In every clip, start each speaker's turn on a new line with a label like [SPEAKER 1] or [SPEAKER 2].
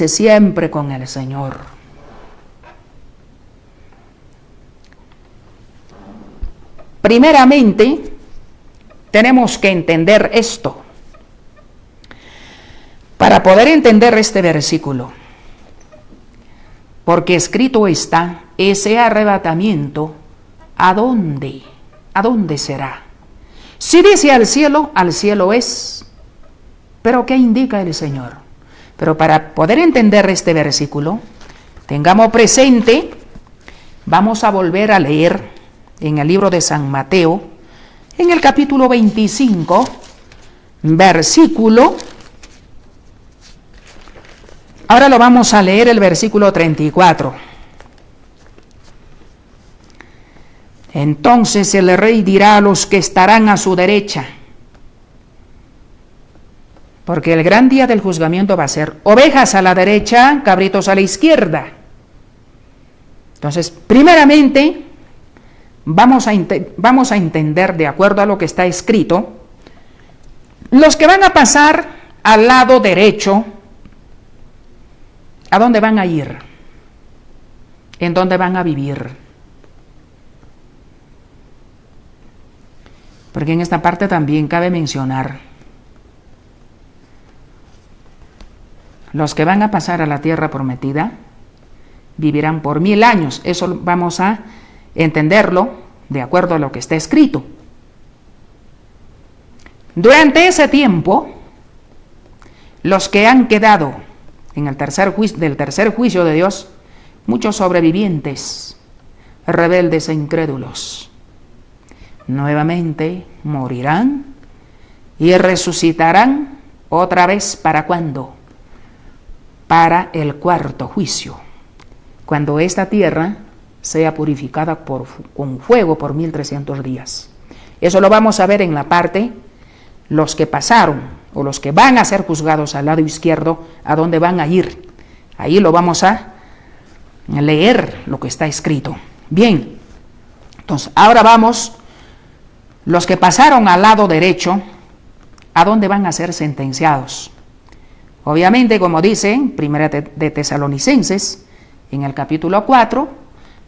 [SPEAKER 1] siempre con el Señor. Primeramente, tenemos que entender esto. Para poder entender este versículo, porque escrito está, ese arrebatamiento, ¿a dónde? ¿A dónde será? Si dice al cielo es. ¿Pero qué indica el Señor? Pero para poder entender este versículo, tengamos presente, vamos a volver a leer en el libro de San Mateo, en el capítulo 25, versículo. Ahora lo vamos a leer el versículo 34. Entonces el rey dirá a los que estarán a su derecha, porque el gran día del juzgamiento va a ser ovejas a la derecha, cabritos a la izquierda. Entonces, primeramente, vamos a entender, de acuerdo a lo que está escrito, los que van a pasar al lado derecho. ¿A dónde van a ir? ¿En dónde van a vivir? Porque en esta parte también cabe mencionar, los que van a pasar a la tierra prometida vivirán por 1000 años. Eso vamos a entenderlo de acuerdo a lo que está escrito. Durante ese tiempo, los que han quedado en el tercer juicio de Dios, muchos sobrevivientes, rebeldes e incrédulos, nuevamente morirán y resucitarán otra vez. ¿Para cuándo? Para el cuarto juicio, cuando esta tierra sea purificada con fuego por 1300 días. Eso lo vamos a ver en la parte, los que pasaron o los que van a ser juzgados al lado izquierdo, ¿a dónde van a ir? Ahí lo vamos a leer, lo que está escrito. Bien, entonces ahora vamos, los que pasaron al lado derecho, ¿a dónde van a ser sentenciados? Obviamente, como dice Primera de Tesalonicenses, en el capítulo 4,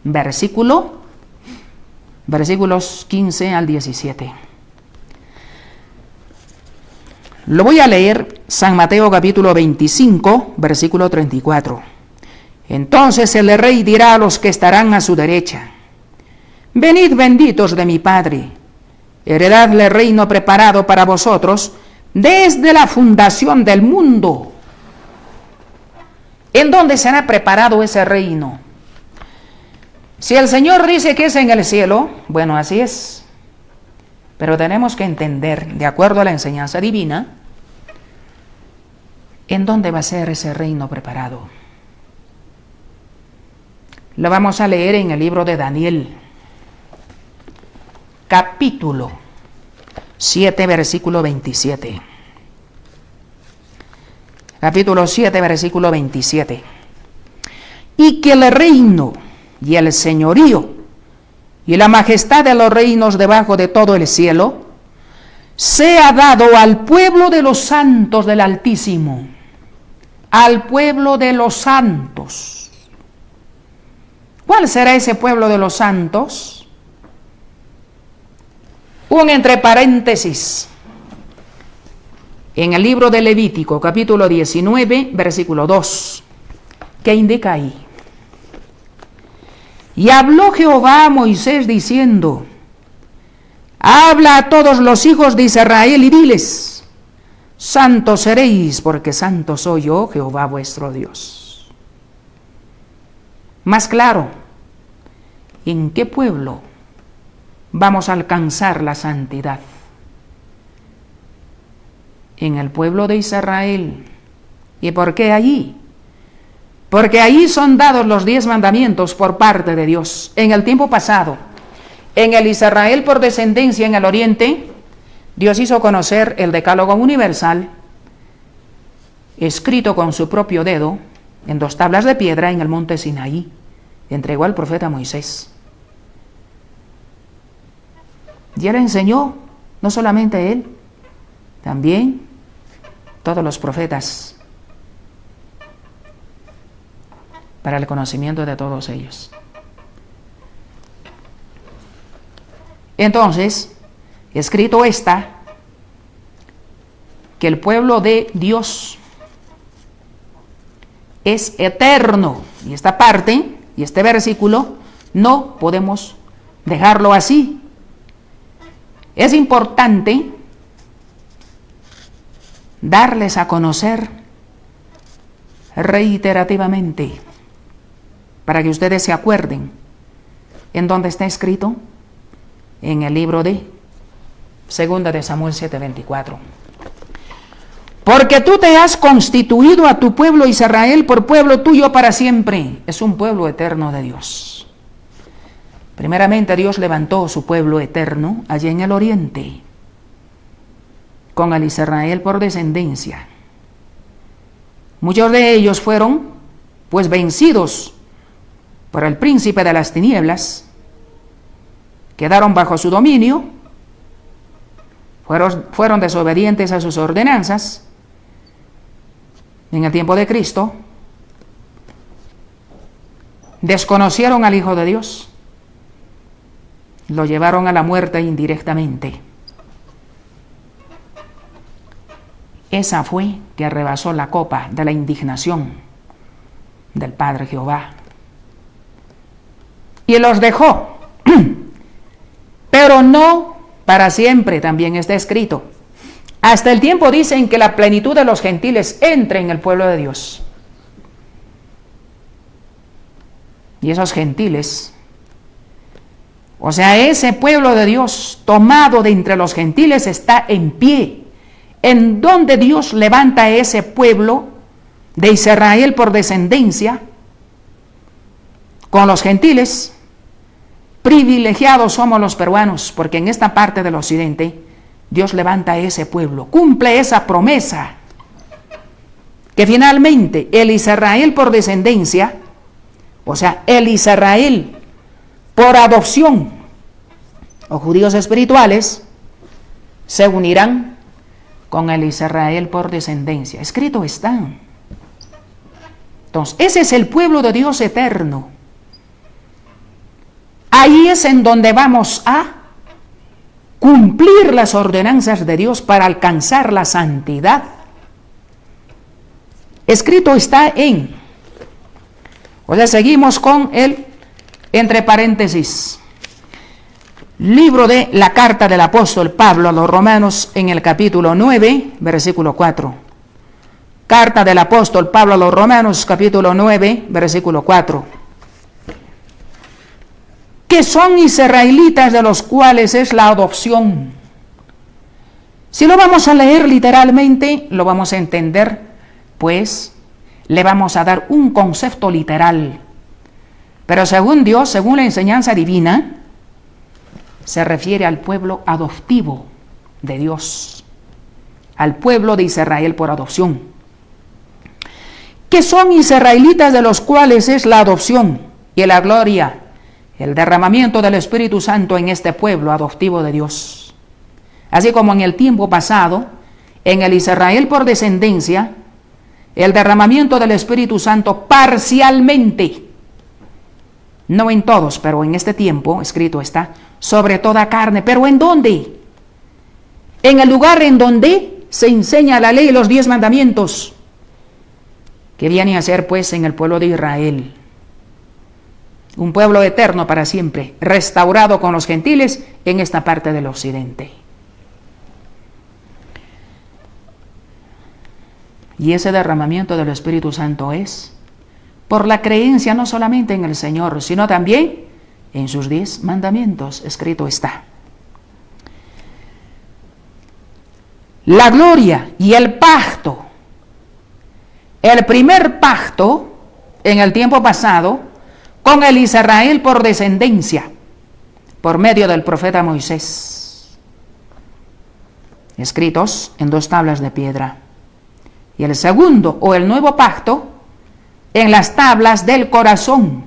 [SPEAKER 1] versículos 15 al 17. Lo voy a leer, San Mateo capítulo 25, versículo 34. Entonces el rey dirá a los que estarán a su derecha, venid benditos de mi Padre, heredadle reino preparado para vosotros desde la fundación del mundo. ¿En dónde será preparado ese reino? Si el Señor dice que es en el cielo, bueno, así es. Pero tenemos que entender, de acuerdo a la enseñanza divina, ¿en dónde va a ser ese reino preparado? Lo vamos a leer en el libro de Daniel, capítulo 7, versículo 27. Capítulo 7, versículo 27. Y que el reino y el señorío y la majestad de los reinos debajo de todo el cielo sea dado al pueblo de los santos del Altísimo, al pueblo de los santos. ¿Cuál será ese pueblo de los santos? Un entre paréntesis. En el libro de Levítico, capítulo 19, versículo 2, ¿qué indica ahí? Y habló Jehová a Moisés diciendo, habla a todos los hijos de Israel y diles, santos seréis, porque santo soy yo, Jehová vuestro Dios. Más claro, ¿en qué pueblo vamos a alcanzar la santidad? En el pueblo de Israel. ¿Y por qué allí? Porque ahí son dados los 10 mandamientos por parte de Dios. En el tiempo pasado, en el Israel por descendencia en el oriente, Dios hizo conocer el decálogo universal, escrito con su propio dedo, en 2 tablas de piedra en el monte Sinaí, entregó al profeta Moisés. Y él enseñó, no solamente él, también todos los profetas. para el conocimiento de todos ellos. Entonces, escrito está que el pueblo de Dios es eterno. Y esta parte y este versículo no podemos dejarlo así. Es importante darles a conocer reiterativamente para que ustedes se acuerden en dónde está escrito, en el libro de 2 de Samuel 7:24. Porque tú te has constituido a tu pueblo Israel por pueblo tuyo para siempre. Es un pueblo eterno de Dios. Primeramente Dios levantó su pueblo eterno allí en el oriente, con el Israel por descendencia. Muchos de ellos fueron pues vencidos por el príncipe de las tinieblas, quedaron bajo su dominio, fueron desobedientes a sus ordenanzas en el tiempo de Cristo, desconocieron al Hijo de Dios, lo llevaron a la muerte indirectamente. Esa fue que rebasó la copa de la indignación del Padre Jehová y los dejó, pero no para siempre. También está escrito, hasta el tiempo dicen que la plenitud de los gentiles entre en el pueblo de Dios. Y esos gentiles, o sea, ese pueblo de Dios tomado de entre los gentiles está en pie, en donde Dios levanta a ese pueblo de Israel por descendencia con los gentiles. Privilegiados somos los peruanos, porque en esta parte del occidente Dios levanta a ese pueblo, cumple esa promesa, que finalmente el Israel por descendencia, o sea, el Israel por adopción, o judíos espirituales, se unirán con el Israel por descendencia. Escrito está. Entonces, ese es el pueblo de Dios eterno. Ahí es en donde vamos a cumplir las ordenanzas de Dios para alcanzar la santidad. Escrito está en, o sea, seguimos con el, entre paréntesis, libro de la carta del apóstol Pablo a los Romanos en el capítulo 9, versículo 4. Carta del apóstol Pablo a los Romanos, capítulo 9, versículo 4. Que son israelitas, de los cuales es la adopción. Si lo vamos a leer literalmente, lo vamos a entender, pues le vamos a dar un concepto literal. Pero según Dios, según la enseñanza divina, se refiere al pueblo adoptivo de Dios, al pueblo de Israel por adopción. Que son israelitas, de los cuales es la adopción y la gloria, el derramamiento del Espíritu Santo en este pueblo adoptivo de Dios. Así como en el tiempo pasado, en el Israel por descendencia, el derramamiento del Espíritu Santo parcialmente, no en todos, pero en este tiempo, escrito está, sobre toda carne. ¿Pero en dónde? En el lugar en donde se enseña la ley y los 10 mandamientos, que viene a ser pues en el pueblo de Israel. Un pueblo eterno para siempre, restaurado con los gentiles en esta parte del occidente. Y ese derramamiento del Espíritu Santo es por la creencia no solamente en el Señor, sino también en sus 10 mandamientos, escrito está. La gloria y el pacto. El primer pacto en el tiempo pasado con el Israel por descendencia, por medio del profeta Moisés, escritos en 2 tablas de piedra. Y el segundo, o el nuevo pacto, en las tablas del corazón.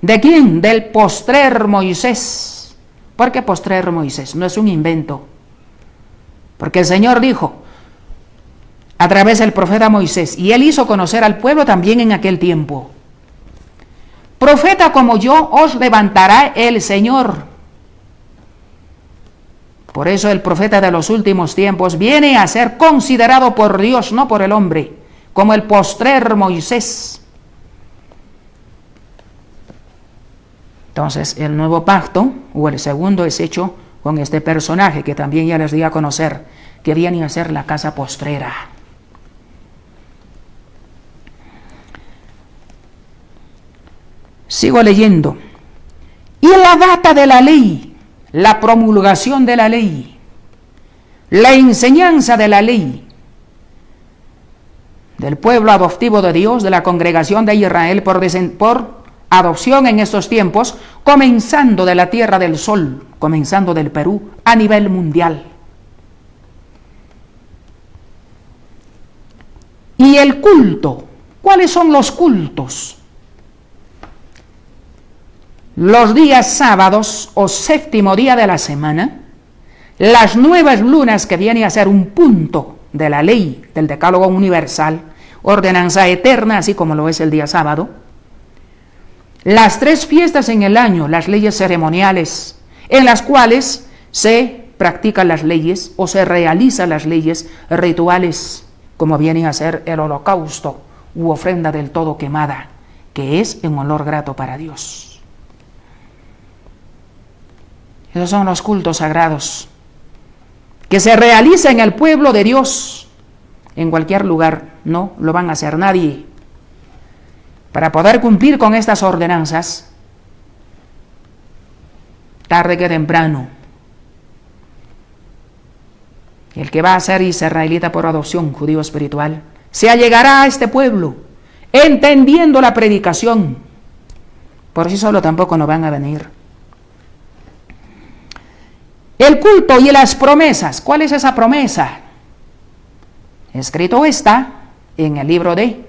[SPEAKER 1] ¿De quién? Del postrer Moisés. ¿Por qué postrer Moisés? No es un invento. Porque el Señor dijo, a través del profeta Moisés, y él hizo conocer al pueblo también en aquel tiempo, Profeta como yo os levantará el Señor. Por eso el profeta de los últimos tiempos viene a ser considerado por Dios, no por el hombre, como el postrer Moisés. Entonces, el nuevo pacto, o el segundo, es hecho con este personaje, que también ya les di a conocer, que viene a ser la casa postrera. Sigo leyendo. Y la data de la ley, la promulgación de la ley, la enseñanza de la ley del pueblo adoptivo de Dios, de la congregación de Israel por adopción en estos tiempos, comenzando de la Tierra del Sol, comenzando del Perú, a nivel mundial. Y el culto, ¿cuáles son los cultos? Los días sábados o séptimo día de la semana, las nuevas lunas, que viene a ser un punto de la ley del decálogo universal, ordenanza eterna, así como lo es el día sábado, las 3 fiestas en el año, las leyes ceremoniales, en las cuales se practican las leyes o se realizan las leyes rituales, como viene a ser el holocausto u ofrenda del todo quemada, que es en olor grato para Dios. Esos son los cultos sagrados que se realizan en el pueblo de Dios, en cualquier lugar. No lo van a hacer nadie. Para poder cumplir con estas ordenanzas, tarde que temprano, el que va a ser israelita por adopción, judío espiritual, se allegará a este pueblo, entendiendo la predicación. Por sí solo tampoco no van a venir. El culto y las promesas. ¿Cuál es esa promesa? Escrito está en el libro de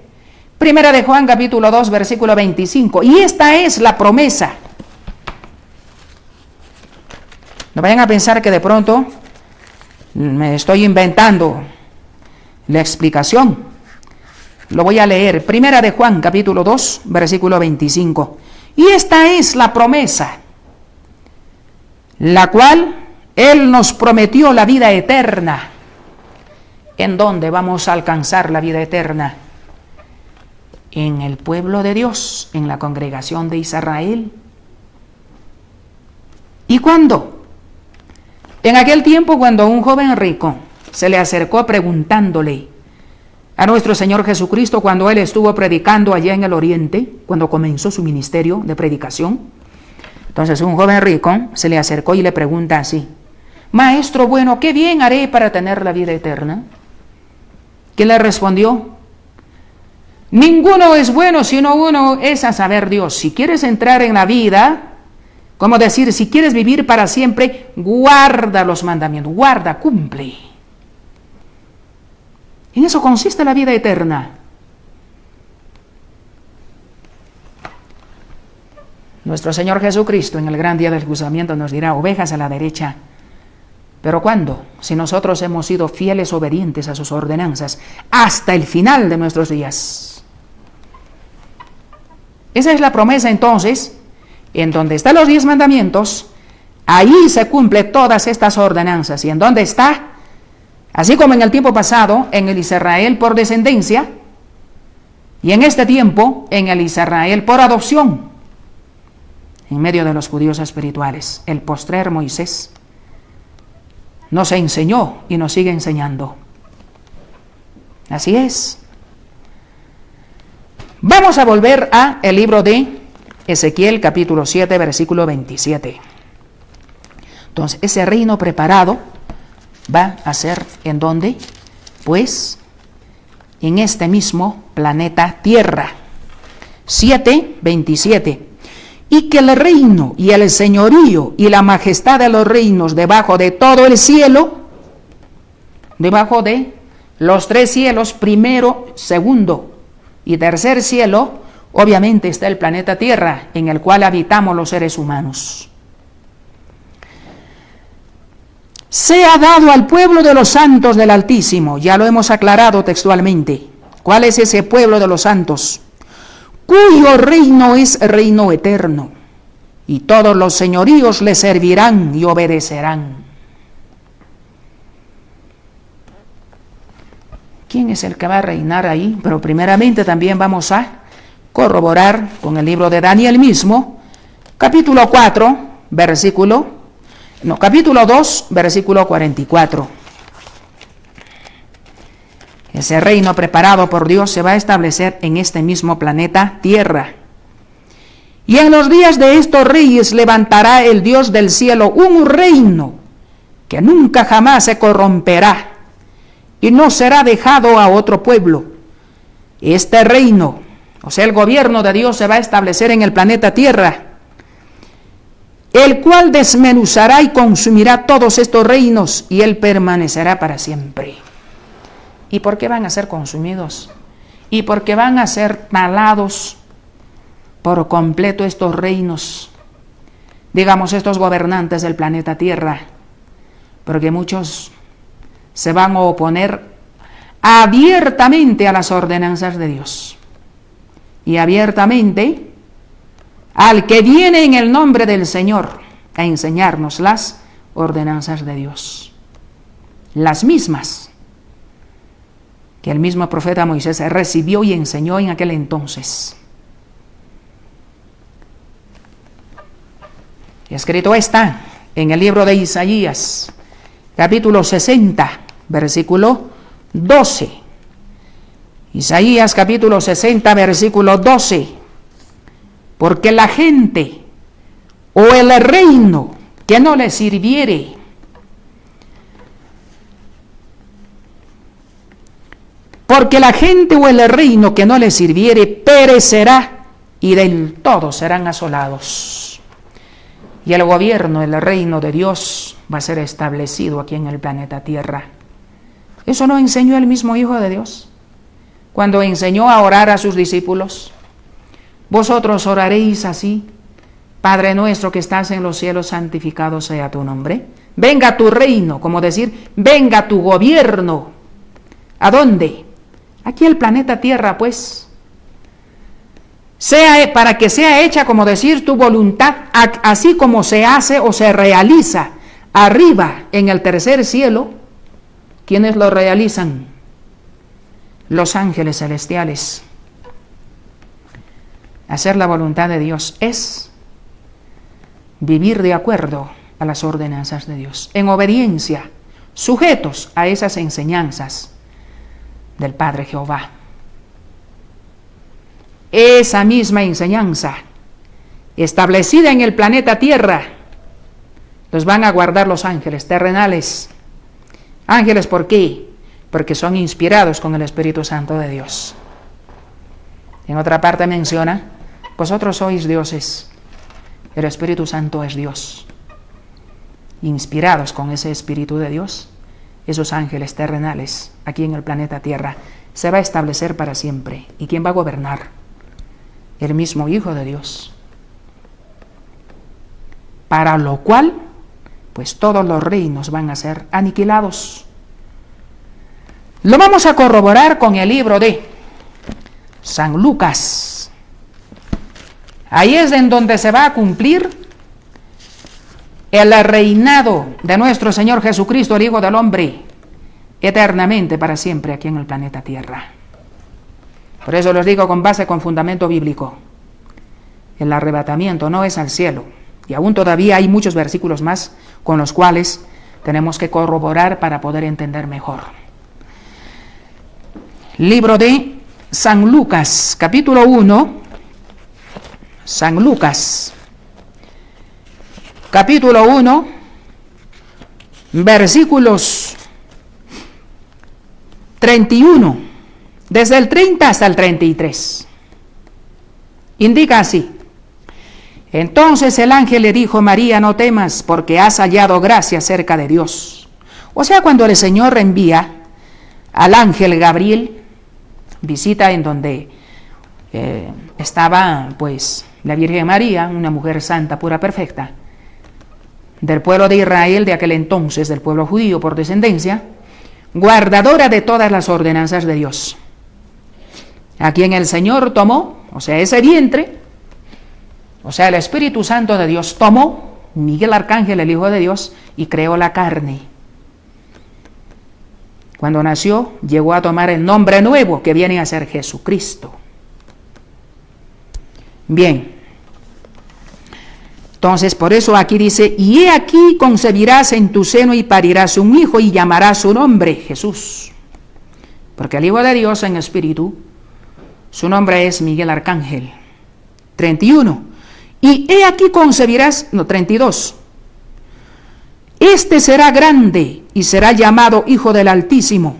[SPEAKER 1] Primera de Juan, capítulo 2, versículo 25. Y esta es la promesa. No vayan a pensar que de pronto me estoy inventando la explicación. Lo voy a leer. Primera de Juan, capítulo 2, versículo 25. Y esta es la promesa, la cual Él nos prometió la vida eterna. ¿En dónde vamos a alcanzar la vida eterna? En el pueblo de Dios, en la congregación de Israel. ¿Y cuándo? En aquel tiempo, cuando un joven rico se le acercó preguntándole a nuestro Señor Jesucristo, cuando Él estuvo predicando allá en el Oriente, cuando comenzó su ministerio de predicación. Entonces un joven rico se le acercó y le pregunta así: Maestro bueno, ¿qué bien haré para tener la vida eterna? ¿Quién le respondió? Ninguno es bueno, sino uno, es a saber Dios. Si quieres entrar en la vida, como decir, si quieres vivir para siempre, guarda los mandamientos, guarda, cumple. En eso consiste la vida eterna. Nuestro Señor Jesucristo en el gran día del juzgamiento nos dirá: ovejas a la derecha. ¿Pero cuándo? Si nosotros hemos sido fieles, obedientes a sus ordenanzas, hasta el final de nuestros días. Esa es la promesa entonces, en donde están los 10 mandamientos, ahí se cumplen todas estas ordenanzas. ¿Y en dónde está? Así como en el tiempo pasado, en el Israel por descendencia, y en este tiempo, en el Israel por adopción, en medio de los judíos espirituales. El postrer Moisés nos enseñó y nos sigue enseñando. Así es. Vamos a volver a el libro de Ezequiel, capítulo 7, versículo 27. Entonces, ese reino preparado va a ser ¿en dónde? Pues en este mismo planeta Tierra. 7, 27. Y que el reino y el señorío y la majestad de los reinos debajo de todo el cielo, debajo de los 3 cielos, primero, segundo y tercer cielo, obviamente está el planeta Tierra, en el cual habitamos los seres humanos. Se ha dado al pueblo de los santos del Altísimo, ya lo hemos aclarado textualmente. ¿Cuál es ese pueblo de los santos? cuyo reino es reino eterno, y todos los señoríos le servirán y obedecerán. ¿Quién es el que va a reinar ahí? Pero primeramente también vamos a corroborar con el libro de Daniel mismo, capítulo 2, versículo 44. Ese reino preparado por Dios se va a establecer en este mismo planeta Tierra. Y en los días de estos reyes levantará el Dios del cielo un reino que nunca jamás se corromperá y no será dejado a otro pueblo. Este reino, o sea, el gobierno de Dios, se va a establecer en el planeta Tierra, el cual desmenuzará y consumirá todos estos reinos, y él permanecerá para siempre. ¿Y por qué van a ser consumidos? ¿Y por qué van a ser talados por completo estos reinos? Digamos, estos gobernantes del planeta Tierra, porque muchos se van a oponer abiertamente a las ordenanzas de Dios y abiertamente al que viene en el nombre del Señor a enseñarnos las ordenanzas de Dios, las mismas que el mismo profeta Moisés recibió y enseñó en aquel entonces. Escrito está en el libro de Isaías, capítulo 60, versículo 12. Isaías capítulo 60, versículo 12. Porque la gente o el reino que no le sirviere, porque la gente o el reino que no le sirviere perecerá y del todo serán asolados. Y el gobierno, el reino de Dios va a ser establecido aquí en el planeta Tierra. ¿Eso no enseñó el mismo Hijo de Dios cuando enseñó a orar a sus discípulos? Vosotros oraréis así: Padre nuestro que estás en los cielos, santificado sea tu nombre. Venga tu reino, como decir, venga tu gobierno. ¿A dónde? Aquí el planeta Tierra, pues. Sea para que sea hecha, como decir, tu voluntad, así como se hace o se realiza arriba en el tercer cielo. ¿Quiénes lo realizan? Los ángeles celestiales. Hacer la voluntad de Dios es vivir de acuerdo a las ordenanzas de Dios, en obediencia, sujetos a esas enseñanzas del Padre Jehová. Esa misma enseñanza establecida en el planeta Tierra los van a guardar los ángeles terrenales. Ángeles, ¿por qué? Porque son inspirados con el Espíritu Santo de Dios. En otra parte menciona: vosotros sois dioses, el Espíritu Santo es Dios. Inspirados con ese Espíritu de Dios, esos ángeles terrenales aquí en el planeta Tierra se va a establecer para siempre. ¿Y quién va a gobernar? El mismo Hijo de Dios. Para lo cual, pues todos los reinos van a ser aniquilados. Lo vamos a corroborar con el libro de San Lucas. Ahí es en donde se va a cumplir el reinado de nuestro Señor Jesucristo, el Hijo del Hombre, eternamente, para siempre, aquí en el planeta Tierra. Por eso les digo con fundamento bíblico: el arrebatamiento no es al cielo. Y aún todavía hay muchos versículos más con los cuales tenemos que corroborar para poder entender mejor. Libro de San Lucas, capítulo 1. San Lucas, capítulo 1, versículos 31, desde el 30 hasta el 33. Indica así: entonces el ángel le dijo: María, no temas, porque has hallado gracia cerca de Dios. O sea, cuando el Señor envía al ángel Gabriel, visita en donde estaba pues la Virgen María, una mujer santa, pura, perfecta, del pueblo de Israel de aquel entonces, del pueblo judío por descendencia, guardadora de todas las ordenanzas de Dios, a quien el Señor tomó o sea, ese vientre, o sea, el Espíritu Santo de Dios tomó Miguel Arcángel, el Hijo de Dios, y creó la carne. Cuando nació, llegó a tomar el nombre nuevo que viene a ser Jesucristo. Bien. Entonces, por eso aquí dice, y he aquí concebirás en tu seno y parirás un hijo y llamarás su nombre Jesús. Porque el Hijo de Dios en espíritu, su nombre es Miguel Arcángel. 31. Y he aquí concebirás, 32. Este será grande y será llamado Hijo del Altísimo,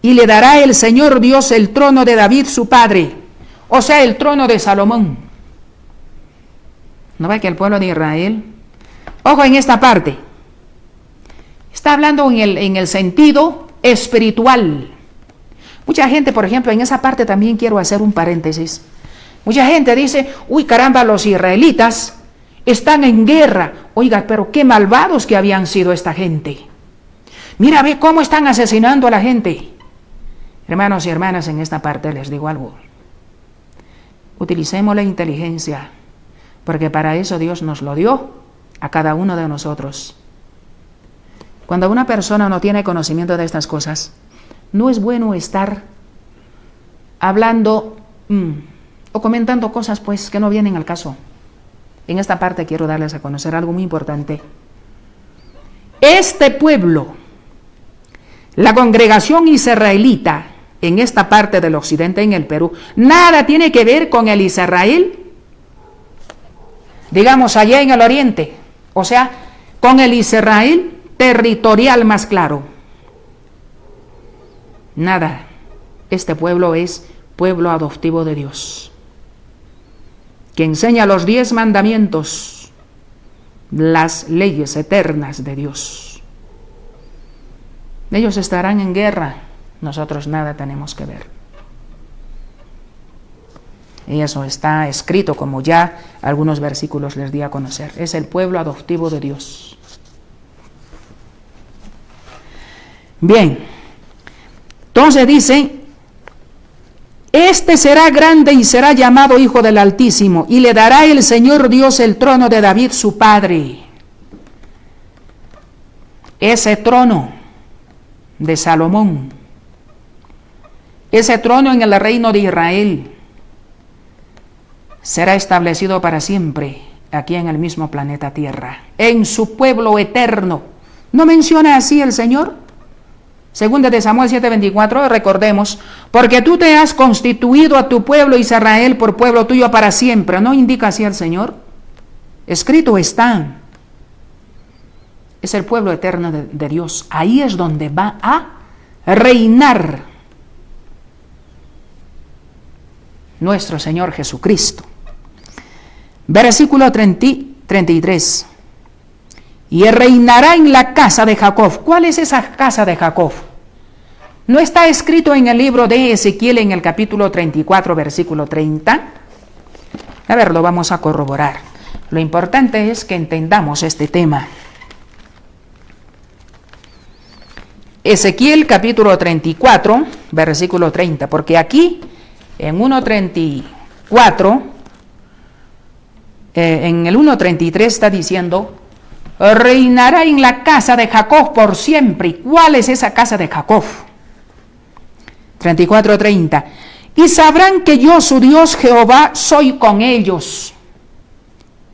[SPEAKER 1] y le dará el Señor Dios el trono de David su padre, o sea, el trono de Salomón. ¿No ve que el pueblo de Israel? Ojo en esta parte. Está hablando en el sentido espiritual. Mucha gente, por ejemplo, en esa parte también quiero hacer un paréntesis. Mucha gente dice, uy caramba, los israelitas están en guerra. Oiga, pero qué malvados que habían sido esta gente. Mira, ve cómo están asesinando a la gente. Hermanos y hermanas, en esta parte les digo algo. Utilicemos la inteligencia, porque para eso Dios nos lo dio a cada uno de nosotros. Cuando una persona no tiene conocimiento de estas cosas, no es bueno estar hablando o comentando cosas pues que no vienen al caso. En esta parte quiero darles a conocer algo muy importante. Este pueblo, la congregación israelita, en esta parte del occidente, en el Perú, nada tiene que ver con el Israel, digamos allá en el oriente, o sea, con el Israel territorial más claro. Nada. Este pueblo es pueblo adoptivo de Dios, que enseña los 10 mandamientos, las leyes eternas de Dios. Ellos estarán en guerra, nosotros nada tenemos que ver. Y eso está escrito, como ya algunos versículos les di a conocer. Es el pueblo adoptivo de Dios. Bien, entonces dice, este será grande y será llamado Hijo del Altísimo, y le dará el Señor Dios el trono de David su padre. Ese trono de Salomón, ese trono en el reino de Israel, será establecido para siempre aquí en el mismo planeta Tierra, en su pueblo eterno. ¿No menciona así el Señor? Segunda de Samuel 7:24, recordemos, porque tú te has constituido a tu pueblo Israel por pueblo tuyo para siempre. ¿No indica así el Señor? Escrito está. Es el pueblo eterno de Dios. Ahí es donde va a reinar nuestro Señor Jesucristo. Versículo 33. Y reinará en la casa de Jacob. ¿Cuál es esa casa de Jacob? ¿No está escrito en el libro de Ezequiel en el capítulo 34, versículo 30? A ver, lo vamos a corroborar. Lo importante es que entendamos este tema. Ezequiel capítulo 34, versículo 30, porque aquí en 1.34, en el 1.33 está diciendo, reinará en la casa de Jacob por siempre. ¿Y cuál es esa casa de Jacob? 34:30. Y sabrán que yo, su Dios Jehová, soy con ellos,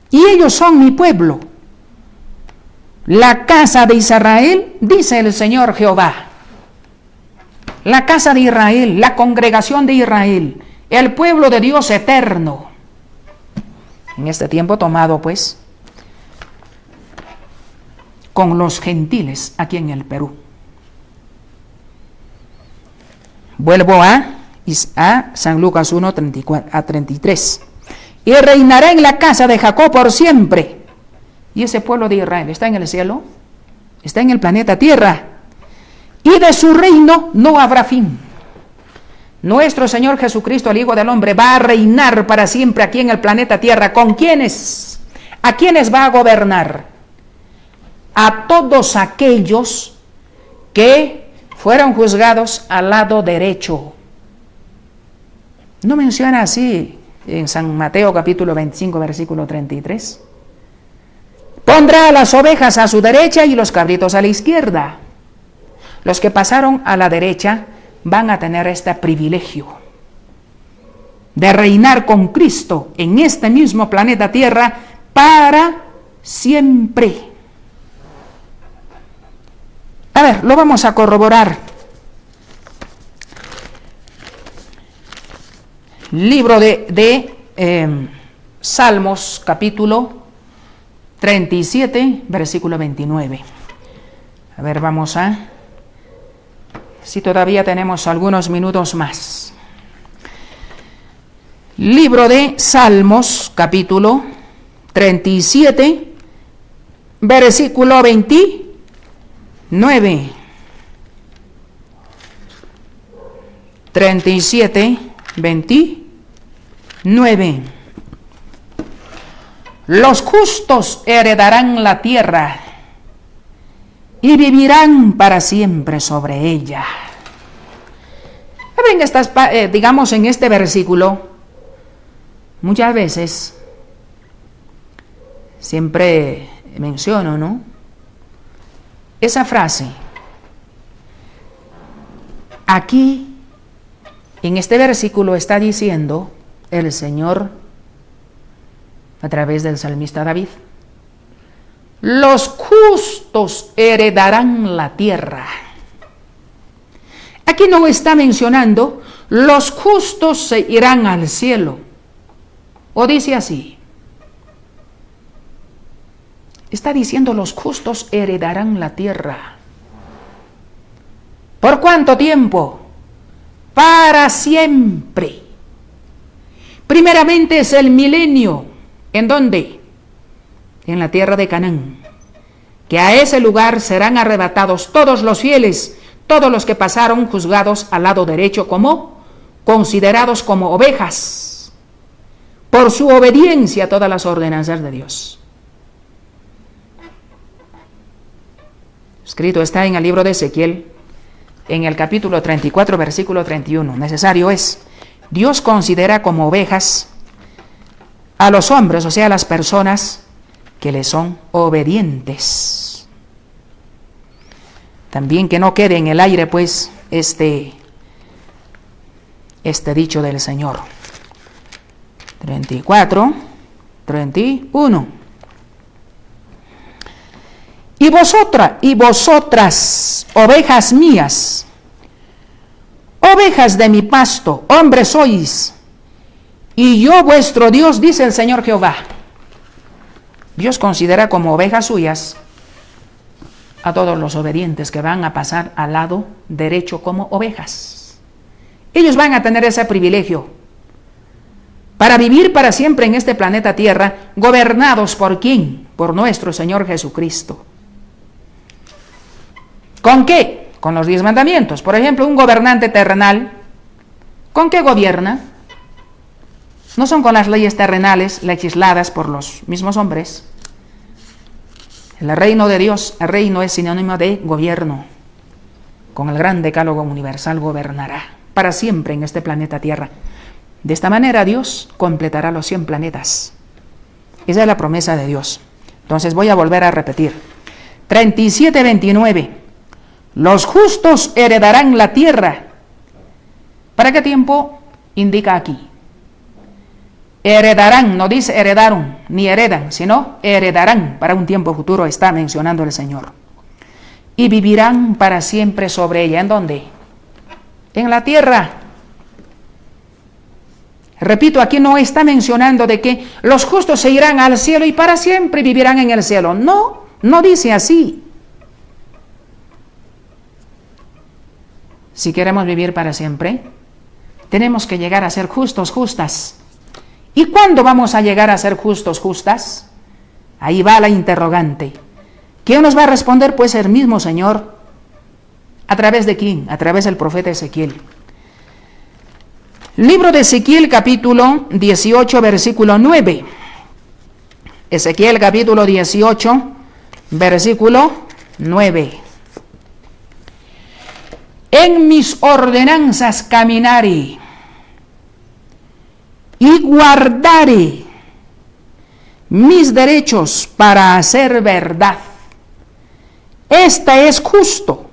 [SPEAKER 1] y ellos son mi pueblo, la casa de Israel, dice el Señor Jehová. La casa de Israel, la congregación de Israel, el pueblo de Dios eterno. En este tiempo tomado pues con los gentiles aquí en el Perú. Vuelvo a San Lucas 1:33. Y reinará en la casa de Jacob por siempre. Y ese pueblo de Israel está en el cielo, está en el planeta Tierra, y de su reino no habrá fin. Nuestro Señor Jesucristo, el Hijo del Hombre, va a reinar para siempre aquí en el planeta Tierra. ¿Con quiénes? ¿A quiénes va a gobernar? A todos aquellos que fueron juzgados al lado derecho. No menciona así en San Mateo capítulo 25, versículo 33. Pondrá a las ovejas a su derecha y los cabritos a la izquierda. Los que pasaron a la derecha van a tener este privilegio de reinar con Cristo en este mismo planeta Tierra para siempre. A ver, lo vamos a corroborar. Libro de Salmos, capítulo 37, versículo 29. A ver, vamos a... Si todavía tenemos algunos minutos más. Libro de Salmos, capítulo 37, versículo 29. 37, 29. Los justos heredarán la tierra y vivirán para siempre sobre ella. En digamos en este versículo, muchas veces, siempre menciono, ¿no?, esa frase. Aquí, en este versículo está diciendo el Señor, a través del salmista David, los justos heredarán la tierra. Aquí no está mencionando los justos se irán al cielo, o dice así. Está diciendo los justos heredarán la tierra. ¿Por cuánto tiempo? Para siempre. Primeramente es el milenio. ¿En dónde? En la tierra de Canaán. Que a ese lugar serán arrebatados todos los fieles, todos los que pasaron juzgados al lado derecho como considerados como ovejas, por su obediencia a todas las ordenanzas de Dios. Escrito está en el libro de Ezequiel, en el capítulo 34, versículo 31. Necesario es, Dios considera como ovejas a los hombres, o sea, a las personas que le son obedientes. También que no quede en el aire, pues, este dicho del Señor. 34, 31. Y vosotras, ovejas mías, ovejas de mi pasto, hombres sois, y yo vuestro Dios, dice el Señor Jehová. Dios considera como ovejas suyas a todos los obedientes que van a pasar al lado derecho como ovejas. Ellos van a tener ese privilegio para vivir para siempre en este planeta Tierra, gobernados ¿por quién? Por nuestro Señor Jesucristo. ¿Con qué? Con los 10 mandamientos. Por ejemplo, un gobernante terrenal, ¿con qué gobierna? No son con las leyes terrenales legisladas por los mismos hombres. El reino de Dios, el reino es sinónimo de gobierno. Con el gran decálogo universal gobernará para siempre en este planeta Tierra. De esta manera Dios completará los 100 planetas. Esa es la promesa de Dios. Entonces voy a volver a repetir. 37:29. Los justos heredarán la tierra. ¿Para qué tiempo? Indica aquí. Heredarán, no dice heredaron, ni heredan, sino heredarán. Para un tiempo futuro está mencionando el Señor. Y vivirán para siempre sobre ella. ¿En dónde? En la tierra. Repito, aquí no está mencionando de que los justos se irán al cielo y para siempre vivirán en el cielo. No, no dice así. Si queremos vivir para siempre, tenemos que llegar a ser justos, justas. ¿Y cuándo vamos a llegar a ser justos, justas? Ahí va la interrogante. ¿Quién nos va a responder? Pues el mismo Señor. ¿A través de quién? A través del profeta Ezequiel. Libro de Ezequiel, capítulo 18, versículo 9. Ezequiel, capítulo 18, versículo 9. En mis ordenanzas caminaré, y guardare mis derechos para hacer verdad, este es justo,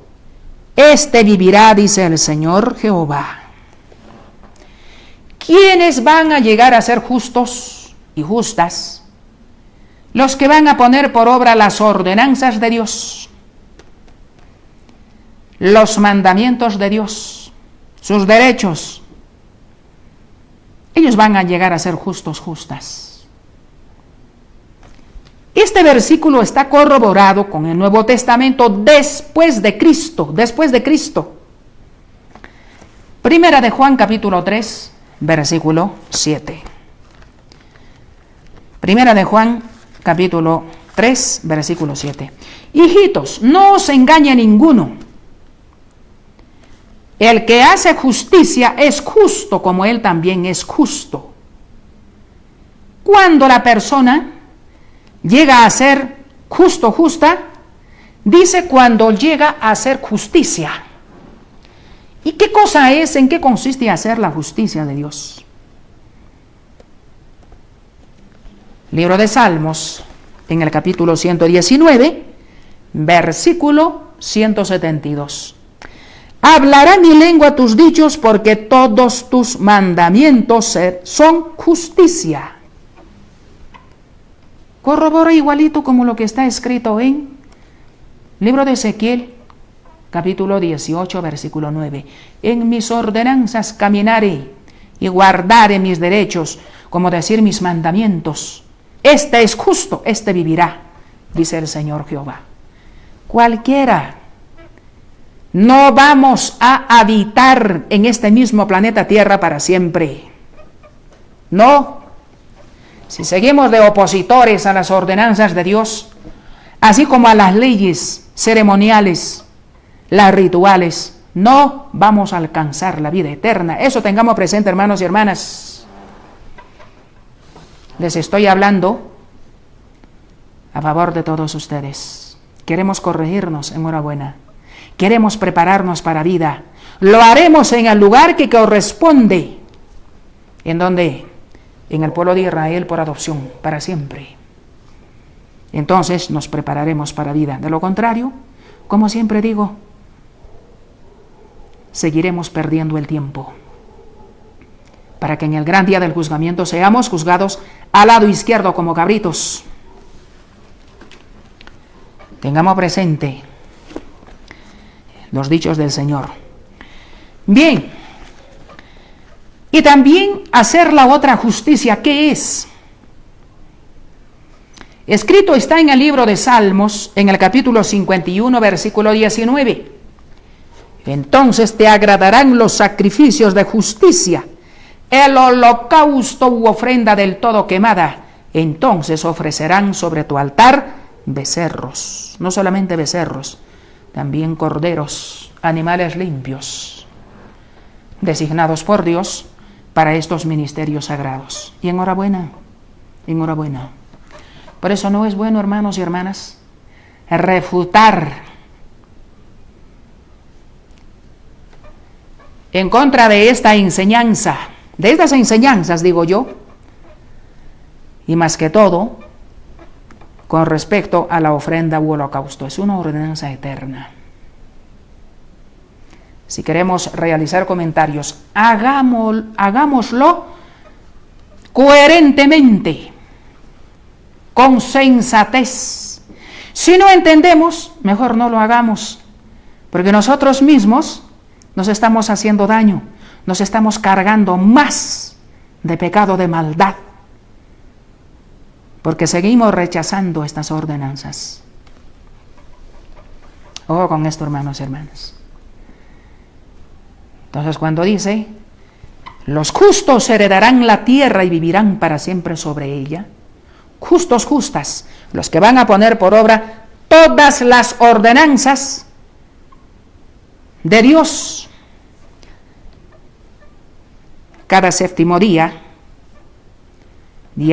[SPEAKER 1] este vivirá, dice el Señor Jehová. ¿Quiénes van a llegar a ser justos y justas? Los que van a poner por obra las ordenanzas de Dios, los mandamientos de Dios, sus derechos. Ellos van a llegar a ser justos, justas. Este versículo está corroborado con el Nuevo Testamento después de Cristo. Primera de Juan capítulo 3, versículo 7. Primera de Juan capítulo 3, versículo 7. Hijitos, no os engañe ninguno. El que hace justicia es justo como él también es justo. Cuando la persona llega a ser justo, justa, dice cuando llega a hacer justicia. ¿Y qué cosa es? ¿En qué consiste hacer la justicia de Dios? Libro de Salmos, en el capítulo 119, versículo 172. Hablará mi lengua tus dichos, porque todos tus mandamientos son justicia. Corrobora igualito como lo que está escrito en libro de Ezequiel, capítulo 18, versículo 9. En mis ordenanzas caminaré y guardaré mis derechos, como decir mis mandamientos. Este es justo, este vivirá, dice el Señor Jehová. Cualquiera. No vamos a habitar en este mismo planeta Tierra para siempre. No. Si seguimos de opositores a las ordenanzas de Dios, así como a las leyes ceremoniales, las rituales, no vamos a alcanzar la vida eterna. Eso tengamos presente, hermanos y hermanas. Les estoy hablando a favor de todos ustedes. Queremos corregirnos, enhorabuena. Queremos prepararnos para vida. Lo haremos en el lugar que corresponde. ¿En dónde? En el pueblo de Israel por adopción, para siempre. Entonces nos prepararemos para vida. De lo contrario, como siempre digo, seguiremos perdiendo el tiempo. Para que en el gran día del juzgamiento seamos juzgados al lado izquierdo como cabritos. Tengamos presente los dichos del Señor. Bien, y también hacer la otra justicia, ¿qué es? Escrito está en el libro de Salmos, en el capítulo 51, versículo 19. Entonces te agradarán los sacrificios de justicia, el holocausto u ofrenda del todo quemada. Entonces ofrecerán sobre tu altar becerros, no solamente becerros, también corderos, animales limpios, designados por Dios para estos ministerios sagrados. Y enhorabuena, enhorabuena. Por eso no es bueno, hermanos y hermanas, refutar en contra de esta enseñanza, de estas enseñanzas, digo yo, y más que todo, con respecto a la ofrenda u holocausto. Es una ordenanza eterna. Si queremos realizar comentarios, hagámoslo coherentemente, con sensatez. Si no entendemos, mejor no lo hagamos, porque nosotros mismos nos estamos haciendo daño, nos estamos cargando más de pecado, de maldad, porque seguimos rechazando estas ordenanzas. Ojo con esto, hermanos y hermanas. Entonces, cuando dice, los justos heredarán la tierra y vivirán para siempre sobre ella, justos, justas, los que van a poner por obra todas las ordenanzas de Dios. Cada séptimo día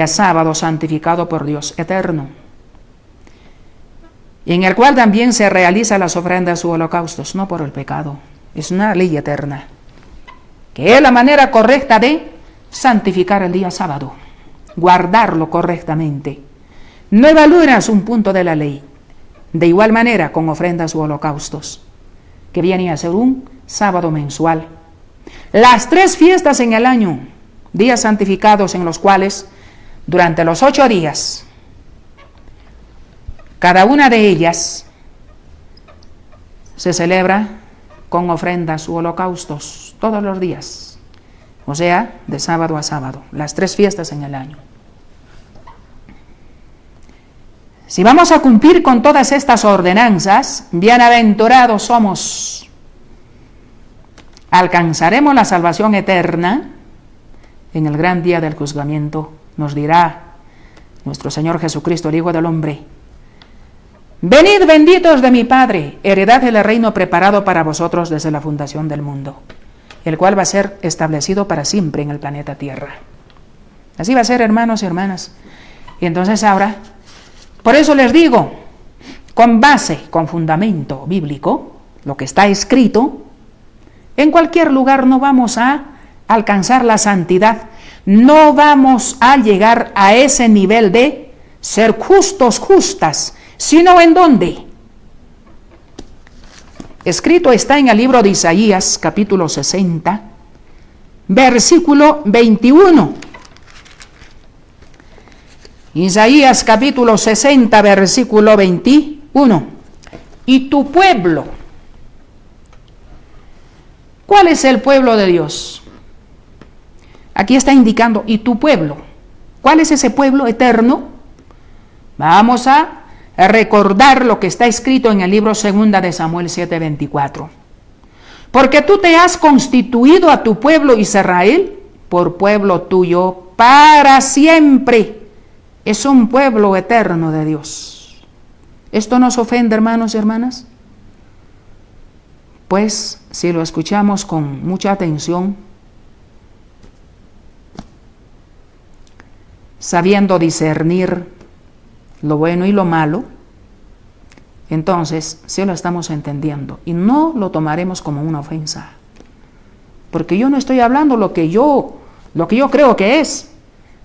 [SPEAKER 1] sábado santificado por Dios eterno, en el cual también se realizan las ofrendas u holocaustos, no por el pecado, es una ley eterna, que es la manera correcta de santificar el día sábado, guardarlo correctamente. No evalúas un punto de la ley. De igual manera con ofrendas u holocaustos, que viene a ser un sábado mensual. Las 3 fiestas en el año, días santificados en los cuales, durante los 8 días, cada una de ellas se celebra con ofrendas u holocaustos todos los días, o sea, de sábado a sábado, las 3 fiestas en el año. Si vamos a cumplir con todas estas ordenanzas, bienaventurados somos. Alcanzaremos la salvación eterna en el gran día del juzgamiento. Nos dirá nuestro Señor Jesucristo, el Hijo del Hombre: venid benditos de mi Padre, heredad el reino preparado para vosotros desde la fundación del mundo, el cual va a ser establecido para siempre en el planeta Tierra. Así va a ser, hermanos y hermanas. Y entonces ahora, por eso les digo, con base, con fundamento bíblico, lo que está escrito, en cualquier lugar no vamos a alcanzar la santidad, no vamos a llegar a ese nivel de ser justos, justas, sino ¿en dónde? Escrito está en el libro de Isaías, capítulo 60, versículo 21. Isaías capítulo 60, versículo 21. Y tu pueblo. ¿Cuál es el pueblo de Dios? Aquí está indicando, y tu pueblo. ¿Cuál es ese pueblo eterno? Vamos a recordar lo que está escrito en el libro 2 de Samuel 7:24. Porque tú te has constituido a tu pueblo Israel por pueblo tuyo para siempre. Es un pueblo eterno de Dios. ¿Esto nos ofende, hermanos y hermanas? Pues si lo escuchamos con mucha atención, sabiendo discernir lo bueno y lo malo, entonces sí lo estamos entendiendo y no lo tomaremos como una ofensa. Porque yo no estoy hablando lo que yo creo que es.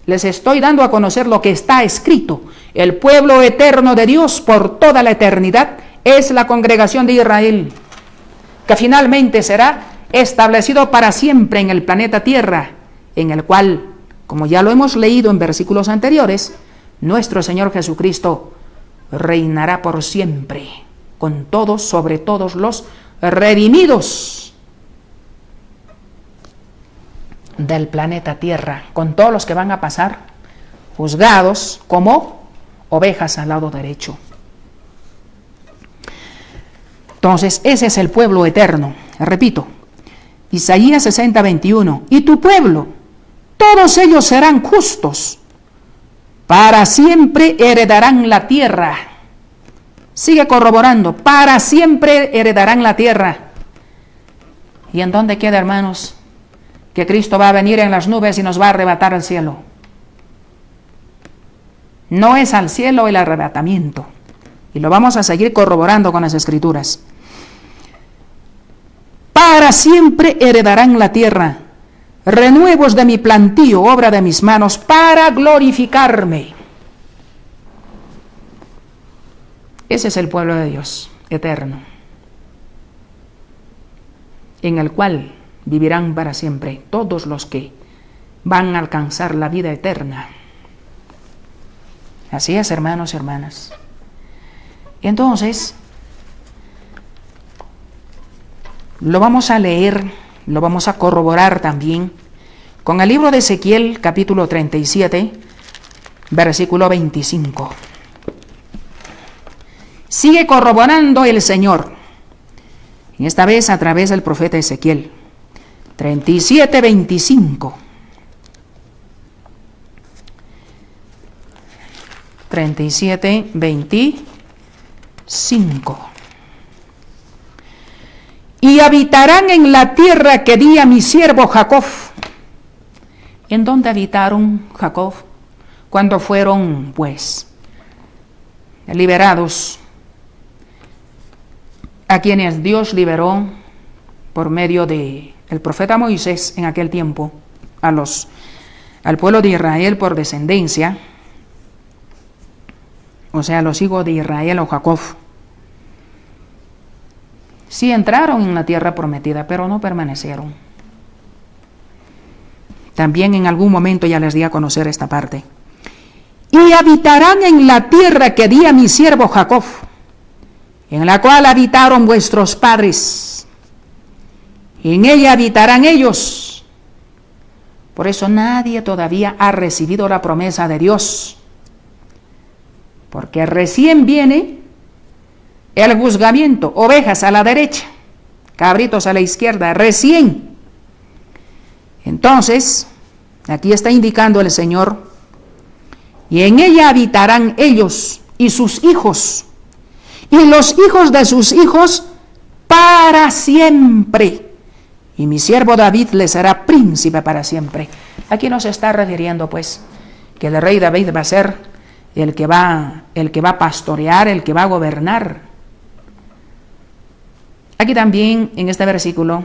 [SPEAKER 1] Les estoy dando a conocer lo que está escrito. El pueblo eterno de Dios por toda la eternidad es la congregación de Israel, que finalmente será establecido para siempre en el planeta Tierra, en el cual, como ya lo hemos leído en versículos anteriores, nuestro Señor Jesucristo reinará por siempre, con todos, sobre todos los redimidos del planeta Tierra, con todos los que van a pasar juzgados como ovejas al lado derecho. Entonces, ese es el pueblo eterno. Repito, Isaías 60:21. Y tu pueblo, todos ellos serán justos, para siempre heredarán la tierra. Sigue corroborando, para siempre heredarán la tierra. ¿Y en dónde queda, hermanos, que Cristo va a venir en las nubes y nos va a arrebatar al cielo? No es al cielo el arrebatamiento. Y lo vamos a seguir corroborando con las Escrituras. Para siempre heredarán la tierra, renuevos de mi plantío, obra de mis manos, para glorificarme. Ese es el pueblo de Dios, eterno, en el cual vivirán para siempre todos los que van a alcanzar la vida eterna. Así es, hermanos y hermanas. Entonces, lo vamos a leer, lo vamos a corroborar también con el libro de Ezequiel, capítulo 37, versículo 25. Sigue corroborando el Señor, y esta vez a través del profeta Ezequiel. 37:25. 37:25. Y habitarán en la tierra que di a mi siervo Jacob. ¿En dónde habitaron Jacob? Cuando fueron, pues, liberados, a quienes Dios liberó por medio de el profeta Moisés en aquel tiempo, a los al pueblo de Israel por descendencia, o sea, los hijos de Israel o Jacob, sí entraron en la tierra prometida, pero no permanecieron. También en algún momento ya les di a conocer esta parte. Y habitarán en la tierra que di a mi siervo Jacob, en la cual habitaron vuestros padres. En ella habitarán ellos. Por eso nadie todavía ha recibido la promesa de Dios, porque recién viene el juzgamiento, ovejas a la derecha, cabritos a la izquierda, recién. Entonces, aquí está indicando el Señor, y en ella habitarán ellos y sus hijos, y los hijos de sus hijos para siempre. Y mi siervo David le será príncipe para siempre. Aquí nos está refiriendo, pues, que el rey David va a ser el que va a pastorear, el que va a gobernar. Aquí también, en este versículo,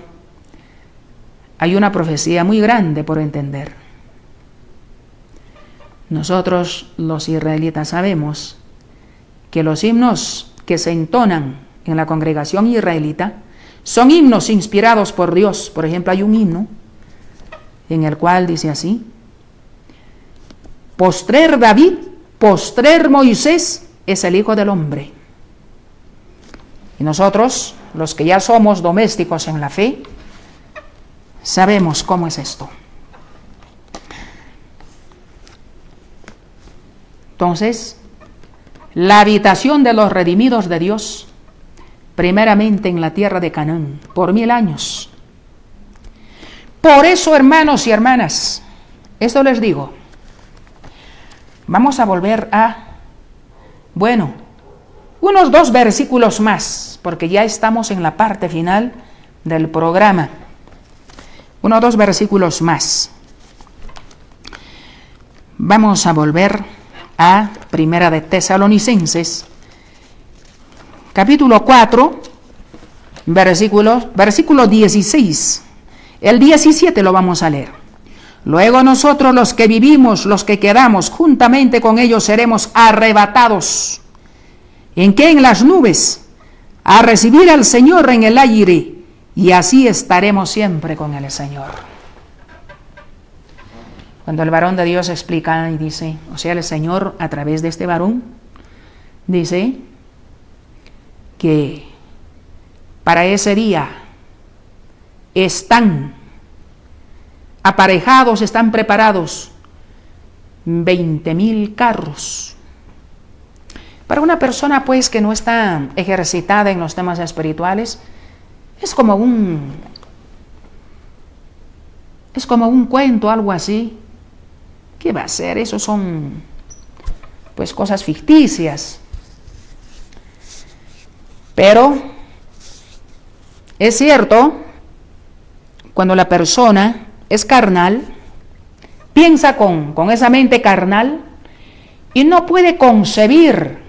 [SPEAKER 1] hay una profecía muy grande por entender. Nosotros, los israelitas, sabemos que los himnos que se entonan en la congregación israelita son himnos inspirados por Dios. Por ejemplo, hay un himno en el cual dice así: postrer David, postrer Moisés, es el Hijo del Hombre. Y nosotros, los que ya somos domésticos en la fe, sabemos cómo es esto. Entonces, la habitación de los redimidos de Dios, primeramente en la tierra de Canaán, por 1000 años. Por eso, hermanos y hermanas, esto les digo, vamos a volver a, unos 2 versículos más, porque ya estamos en la parte final del programa. Unos 2 versículos más. Vamos a volver a Primera de Tesalonicenses, capítulo 4, versículo 16. El 17 lo vamos a leer. Luego nosotros, los que vivimos, los que quedamos, juntamente con ellos seremos arrebatados. ¿En qué? En las nubes, a recibir al Señor en el aire, y así estaremos siempre con el Señor. Cuando el varón de Dios explica y dice, o sea, el Señor a través de este varón, dice que para ese día están aparejados, están preparados 20,000 carros. Para una persona, pues, que no está ejercitada en los temas espirituales, es como un cuento, algo así. ¿Qué va a ser? Eso son, pues, cosas ficticias. Pero es cierto, cuando la persona es carnal, piensa con esa mente carnal y no puede concebir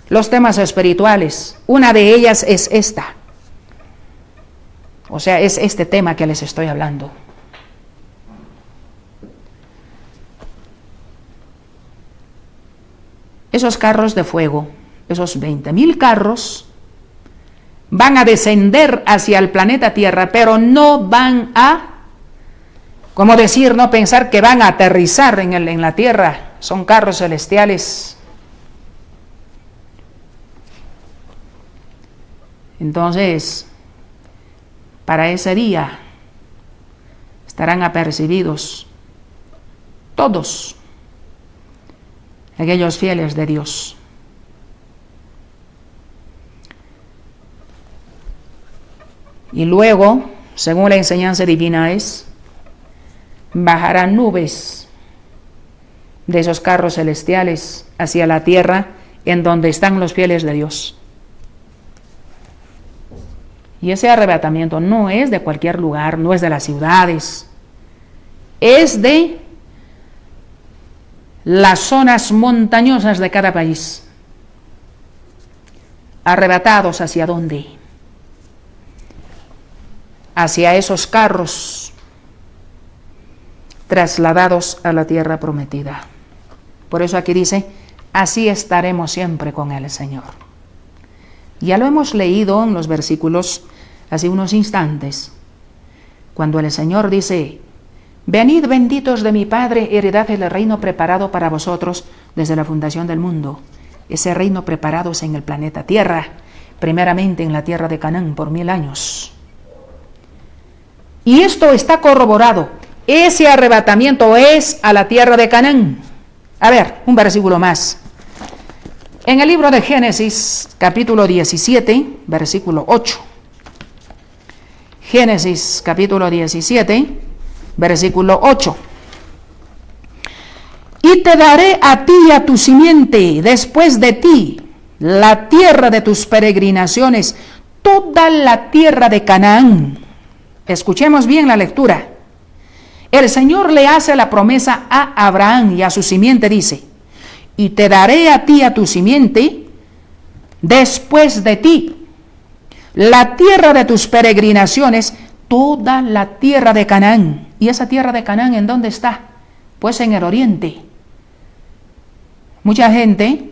[SPEAKER 1] los temas espirituales. Una de ellas es esta. O sea, es este tema que les estoy hablando. Esos carros de fuego, esos 20,000 carros, van a descender hacia el planeta Tierra, pero no van a, como decir, no pensar que van a aterrizar en la Tierra. Son carros celestiales. Entonces, para ese día estarán apercibidos todos aquellos fieles de Dios. Y luego, según la enseñanza divina bajarán nubes de esos carros celestiales hacia la tierra en donde están los fieles de Dios. Y ese arrebatamiento no es de cualquier lugar, no es de las ciudades, es de las zonas montañosas de cada país. ¿Arrebatados hacia dónde? Hacia esos carros trasladados a la tierra prometida. Por eso aquí dice, así estaremos siempre con el Señor. Ya lo hemos leído en los versículos hace unos instantes, cuando el Señor dice, venid benditos de mi Padre, heredad el reino preparado para vosotros desde la fundación del mundo. Ese reino preparado es en el planeta Tierra, primeramente en la tierra de Canaán por 1000 años. Y esto está corroborado. Ese arrebatamiento es a la tierra de Canaán. A ver, un versículo más. En el libro de Génesis, capítulo 17, versículo 8. Génesis, capítulo 17, versículo 8. Y te daré a ti y a tu simiente después de ti la tierra de tus peregrinaciones, toda la tierra de Canaán. Escuchemos bien la lectura. El Señor le hace la promesa a Abraham y a su simiente, dice, y te daré a ti y a tu simiente después de ti la tierra de tus peregrinaciones, toda la tierra de Canaán. ¿Y esa tierra de Canaán en dónde está? Pues en el oriente. Mucha gente,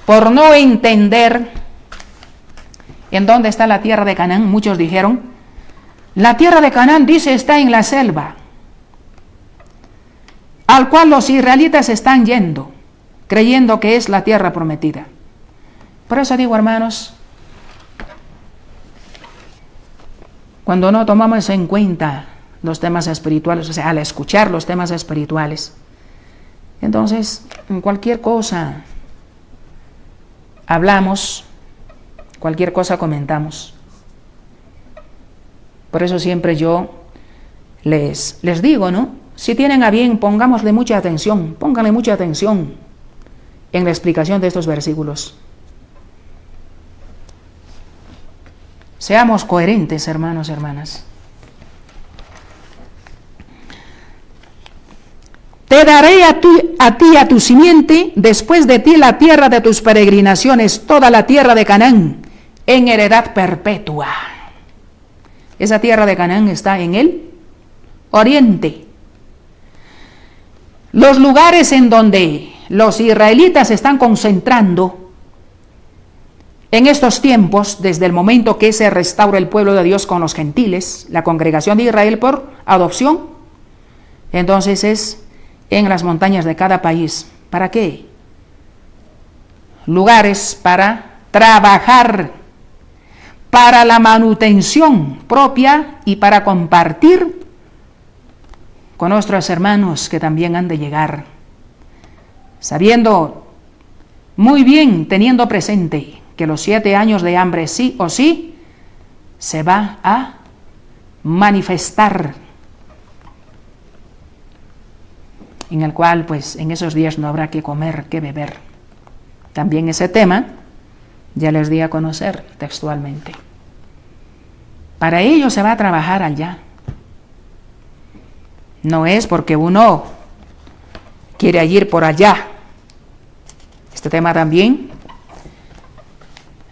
[SPEAKER 1] por no entender en dónde está la tierra de Canaán, muchos dijeron, la tierra de Canaán, dice, está en la selva, al cual los israelitas están yendo, creyendo que es la tierra prometida. Por eso digo, hermanos, cuando no tomamos en cuenta los temas espirituales, o sea, al escuchar los temas espirituales, entonces, en cualquier cosa hablamos, cualquier cosa comentamos. Por eso siempre yo les digo, ¿no? Si tienen a bien, pónganle mucha atención en la explicación de estos versículos. Seamos coherentes, hermanos y hermanas. Te daré a ti y a tu simiente, después de ti la tierra de tus peregrinaciones, toda la tierra de Canaán, en heredad perpetua. Esa tierra de Canaán está en el oriente. Los lugares en donde los israelitas se están concentrando en estos tiempos, desde el momento que se restaura el pueblo de Dios con los gentiles, la congregación de Israel por adopción, entonces es en las montañas de cada país. ¿Para qué? Lugares para trabajar, para la manutención propia y para compartir con nuestros hermanos que también han de llegar, sabiendo muy bien, teniendo presente que los 7 años de hambre sí o sí se va a manifestar, en el cual pues en esos días no habrá que comer, que beber. También ese tema ya les di a conocer textualmente. Para ello se va a trabajar allá. No es porque uno quiere ir por allá. Este tema también,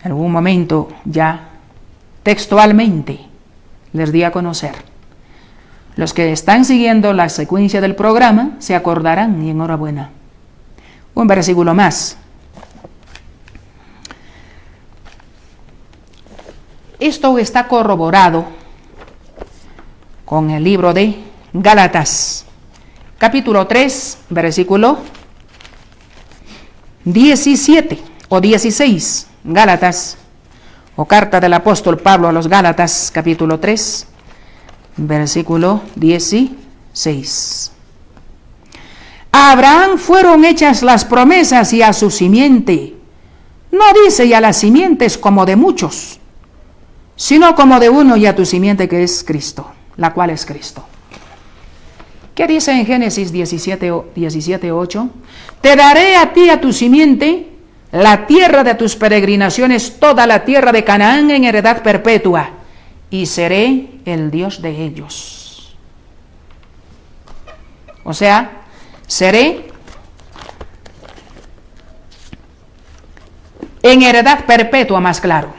[SPEAKER 1] en algún momento ya textualmente les di a conocer. Los que están siguiendo la secuencia del programa se acordarán y enhorabuena. Un versículo más. Esto está corroborado con el libro de Gálatas, capítulo 3, versículo 17 o 16. Gálatas, o carta del apóstol Pablo a los Gálatas, capítulo 3, versículo 16. A Abraham fueron hechas las promesas y a su simiente. No dice y a las simientes como de muchos, sino como de uno, y a tu simiente que es Cristo, la cual es Cristo. ¿Qué dice en Génesis 17:8? Te daré a ti y a tu simiente la tierra de tus peregrinaciones, toda la tierra de Canaán en heredad perpetua, y seré el Dios de ellos. O sea, seré en heredad perpetua, más claro.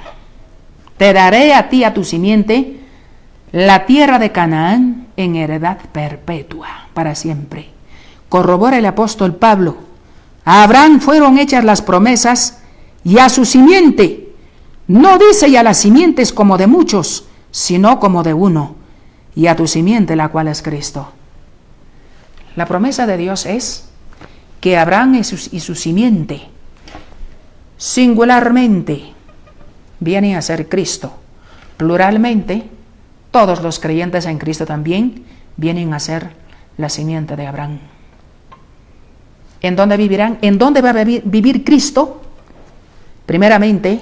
[SPEAKER 1] Te daré a ti y a tu simiente la tierra de Canaán en heredad perpetua, para siempre. Corrobora el apóstol Pablo. A Abraham fueron hechas las promesas y a su simiente. No dice y a las simientes como de muchos, sino como de uno, y a tu simiente, la cual es Cristo. La promesa de Dios es que Abraham y su simiente, singularmente, vienen a ser Cristo. Pluralmente, todos los creyentes en Cristo también vienen a ser la simiente de Abraham. ¿En dónde vivirán? ¿En dónde va a vivir Cristo? Primeramente,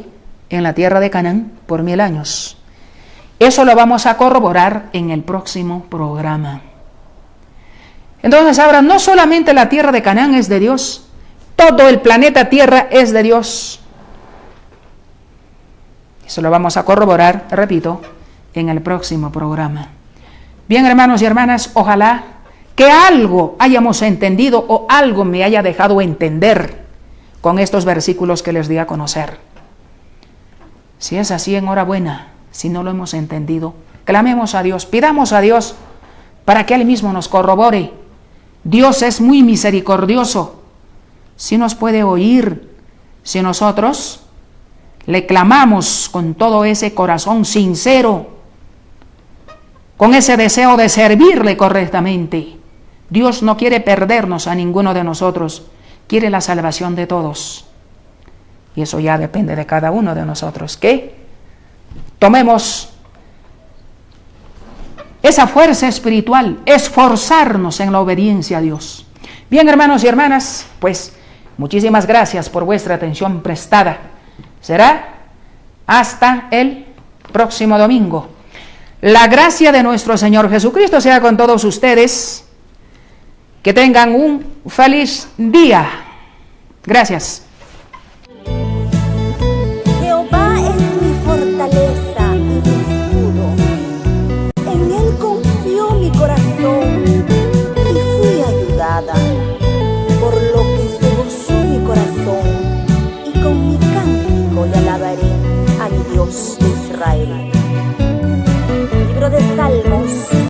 [SPEAKER 1] en la tierra de Canaán por 1000 años. Eso lo vamos a corroborar en el próximo programa. Entonces ahora no solamente la tierra de Canaán es de Dios, todo el planeta Tierra es de Dios. Eso lo vamos a corroborar, repito, en el próximo programa. Bien, hermanos y hermanas, ojalá que algo hayamos entendido o algo me haya dejado entender con estos versículos que les di a conocer. Si es así, enhorabuena. Si no lo hemos entendido, clamemos a Dios, pidamos a Dios para que Él mismo nos corrobore. Dios es muy misericordioso. Si nos puede oír, si nosotros le clamamos con todo ese corazón sincero, con ese deseo de servirle correctamente. Dios no quiere perdernos a ninguno de nosotros, quiere la salvación de todos. Y eso ya depende de cada uno de nosotros, que tomemos esa fuerza espiritual, esforzarnos en la obediencia a Dios. Bien, hermanos y hermanas, pues muchísimas gracias por vuestra atención prestada. Será hasta el próximo domingo. La gracia de nuestro Señor Jesucristo sea con todos ustedes. Que tengan un feliz día. Gracias.
[SPEAKER 2] Jehová es mi fortaleza y mi escudo. En él confió mi corazón.